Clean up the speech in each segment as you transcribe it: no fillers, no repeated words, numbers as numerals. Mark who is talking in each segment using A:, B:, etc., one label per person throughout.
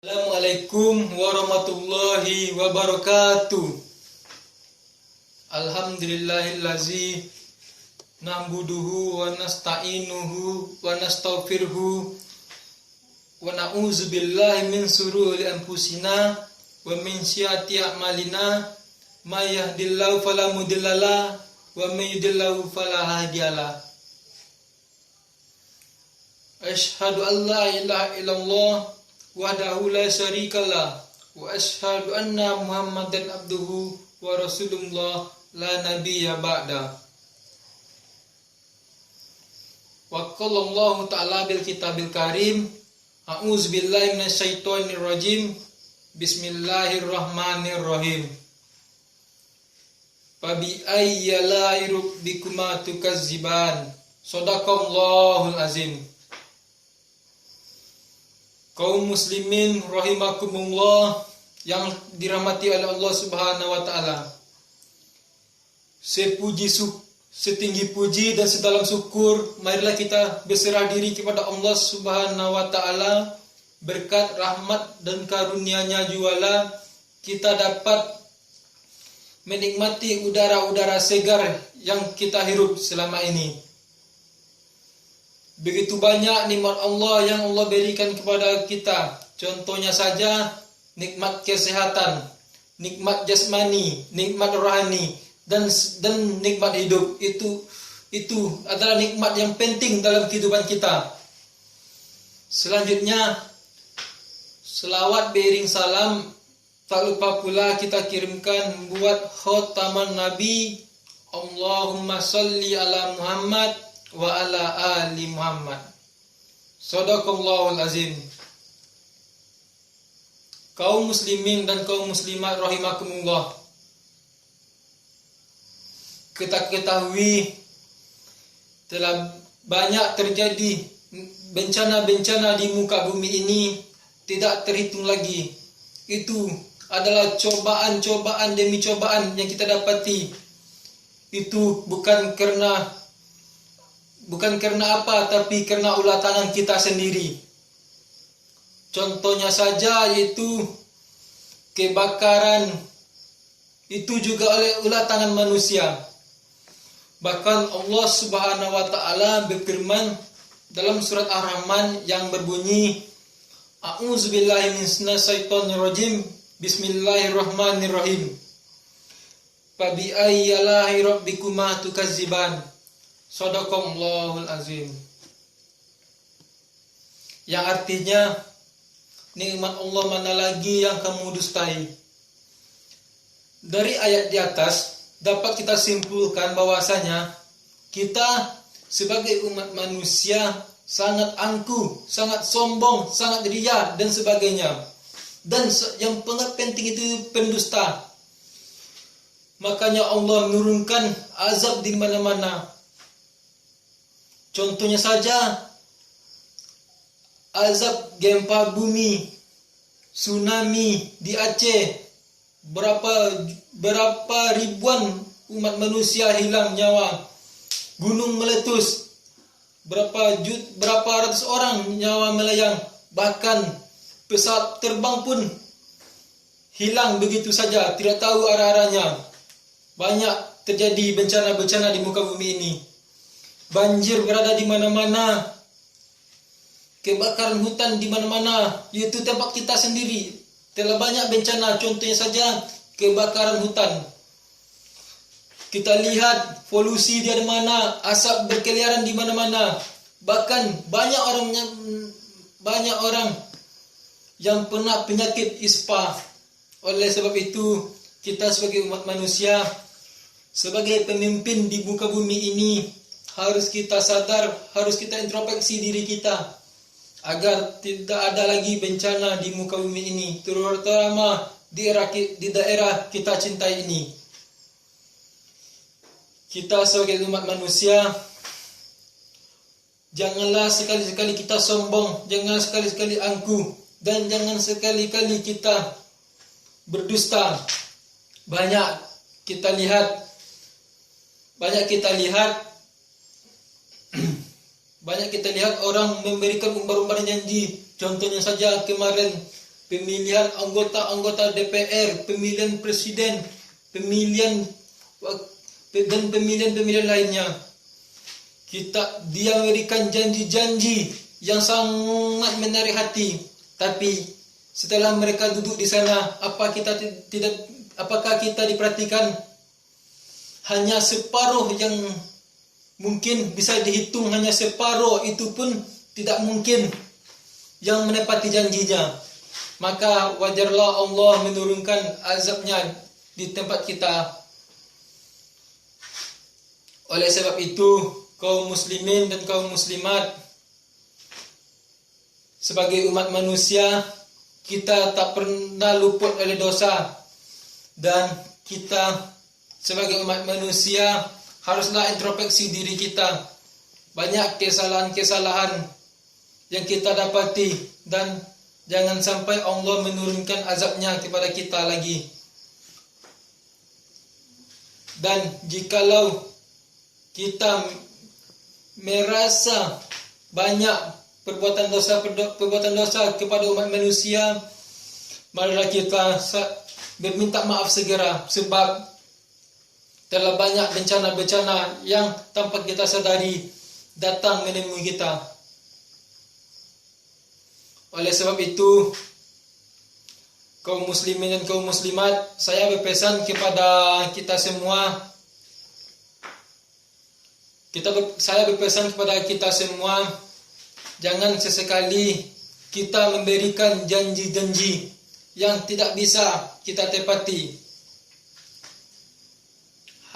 A: Assalamualaikum warahmatullahi wabarakatuh. Alhamdulillahillazi na'buduhu wa nasta'inuhu wa nastaghfiruhu wa na'udzu billahi min shururi anfusina wa min sayyiati a'malina may yahdihillahu fala mudhillalah wa may yudhlil fala hadiyalah. Asyhadu an la ilaha illallah wahdahu la syarikalah wa asyhadu anna Muhammadan abduhu wa rasulullah la nabiyya ba'da. Wa qala Allah ta'ala bil kitabil karim a'udzu billahi minasyaitonir rajim bismillahirrahmanirrahim. Fabi ayyi rabbikuma tukazziban. Shadaqallahul azim. Kaum muslimin rahimakumullah yang dirahmati oleh Allah Subhanahu wa taala. Setinggi puji dan sedalam syukur, marilah kita berserah diri kepada Allah Subhanahu wa taala. Berkat rahmat dan karunia-Nya jualah kita dapat menikmati udara-udara segar yang kita hirup selama ini. Begitu banyak nikmat Allah yang Allah berikan kepada kita. Contohnya saja nikmat kesehatan, nikmat jasmani, nikmat rohani, dan nikmat hidup. Itu adalah nikmat yang penting dalam kehidupan kita. Selanjutnya, selawat beriring salam tak lupa pula kita kirimkan buat khotaman Nabi. Allahumma sholli ala Muhammad wa ala ali Muhammad. Shadaqallahul azim. Kaum muslimin dan kaum muslimat rahimakumullah, kita ketahui telah banyak terjadi bencana-bencana di muka bumi ini tidak terhitung lagi. Itu adalah cobaan-cobaan demi cobaan yang kita dapati. Itu bukan karena apa, tapi karena ulah tangan kita sendiri. Contohnya saja yaitu kebakaran, itu juga oleh ulah tangan manusia. Bahkan Allah Subhanahu wa taala berfirman dalam surat Ar-Rahman yang berbunyi, A'udzubillahi minasyaitonir rajim, bismillahirrahmanirrahim. Fabi ayyi rabbikuma tukazziban. Shadaqallahul azim. Yang artinya, nikmat Allah mana lagi yang kamu dustai? Dari ayat di atas dapat kita simpulkan bahwasanya kita sebagai umat manusia sangat angkuh, sangat sombong, sangat ria dan sebagainya. Dan yang paling penting itu pendusta. Makanya Allah menurunkan azab di mana-mana. Contohnya saja azab gempa bumi, tsunami di Aceh, berapa ribuan umat manusia hilang nyawa, gunung meletus, berapa ratus orang nyawa melayang, bahkan pesawat terbang pun hilang begitu saja, tidak tahu arah-arahnya. Banyak terjadi bencana-bencana di muka bumi ini. Banjir berada di mana-mana, kebakaran hutan di mana-mana, yaitu tempat kita sendiri. Telah banyak bencana, contohnya saja kebakaran hutan. Kita lihat polusi di mana, asap berkeliaran di mana-mana. Bahkan banyak orang yang kena penyakit ispa. Oleh sebab itu, kita sebagai umat manusia, sebagai pemimpin di muka bumi ini, harus kita sadar, harus kita introspeksi diri kita agar tidak ada lagi bencana di muka bumi ini, terutama di daerah kita cintai ini. Kita sebagai umat manusia, janganlah sekali-sekali kita sombong, jangan sekali-sekali angkuh, dan jangan sekali-kali kita berdusta. Banyak kita lihat Banyak kita lihat orang memberikan umbar-umbar janji. Contohnya saja kemarin pemilihan anggota-anggota DPR, pemilihan presiden, dan pemilihan lainnya. Dia memberikan janji-janji yang sangat menarik hati. Tapi setelah mereka duduk di sana, apakah kita diperhatikan? Hanya separuh yang mungkin bisa dihitung, hanya separuh itu pun tidak mungkin yang menepati janjinya. Maka wajarlah Allah menurunkan azabnya di tempat kita. Oleh sebab itu, kaum muslimin dan kaum muslimat, sebagai umat manusia, kita tak pernah luput oleh dosa. Dan kita sebagai umat manusia haruslah introspeksi diri kita. Banyak kesalahan-kesalahan yang kita dapati, dan jangan sampai Allah menurunkan azabnya kepada kita lagi. Dan jikalau kita merasa banyak perbuatan dosa kepada umat manusia, marilah kita berminta maaf segera, sebab telah banyak bencana-bencana yang tanpa kita sadari datang menemui kita. Oleh sebab itu, kaum muslimin dan kaum muslimat, saya berpesan kepada kita semua. Saya berpesan kepada kita semua, jangan sesekali kita memberikan janji-janji yang tidak bisa kita tepati.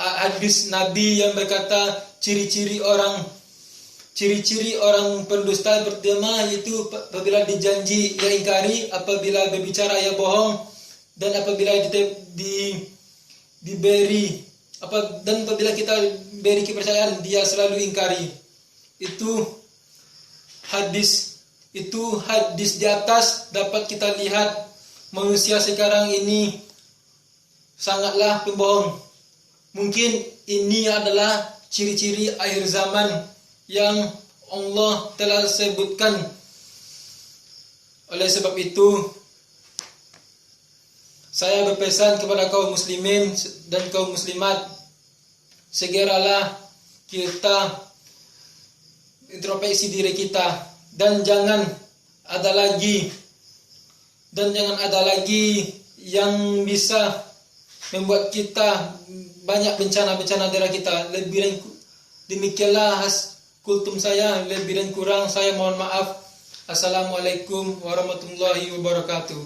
A: Hadis Nabi yang berkata ciri-ciri orang pendusta pertama yaitu apabila dijanji ia ingkari, apabila berbicara ia bohong, dan apabila dan apabila kita beri kepercayaan dia selalu ingkari. Itu hadis di atas dapat kita lihat manusia sekarang ini sangatlah pembohong. Mungkin ini adalah ciri-ciri akhir zaman yang Allah telah sebutkan. Oleh sebab itu, saya berpesan kepada kaum muslimin dan kaum muslimat, segeralah kita introspeksi diri kita, dan jangan ada lagi yang bisa membuat kita banyak bencana-bencana daerah kita. Demikianlah kultum saya, lebih dan kurang saya mohon maaf. Assalamualaikum warahmatullahi wabarakatuh.